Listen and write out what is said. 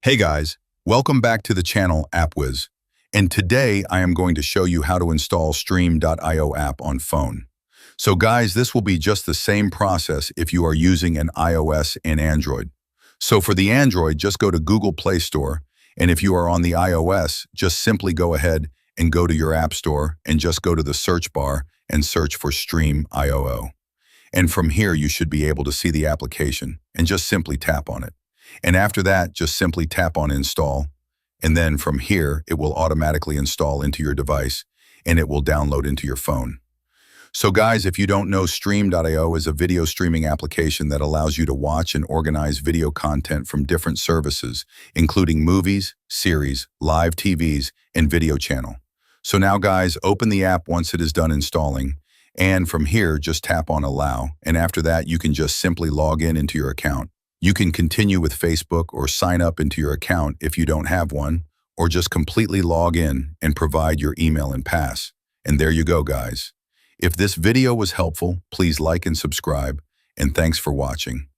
Hey guys, welcome back to the channel AppWiz. And today I am going to show you how to install Stream.io app on phone. So guys, this will be just the same process if you are using an iOS and Android. So for the Android, just go to Google Play Store. And if you are on the iOS, just simply go ahead and go to your App Store and just go to the search bar and search for Stream.io. And from here, you should be able to see the application and just simply tap on it. And after that, just simply tap on install. And then from here, it will automatically install into your device and it will download into your phone. So guys, if you don't know, Stream.io is a video streaming application that allows you to watch and organize video content from different services, including movies, series, live TVs, and video channel. So now guys, open the app once it is done installing. And from here, just tap on allow. And after that, you can just simply log in into your account. You can continue with Facebook or sign up into your account if you don't have one, or just completely log in and provide your email and pass. And there you go, guys. If this video was helpful, please like and subscribe, and thanks for watching.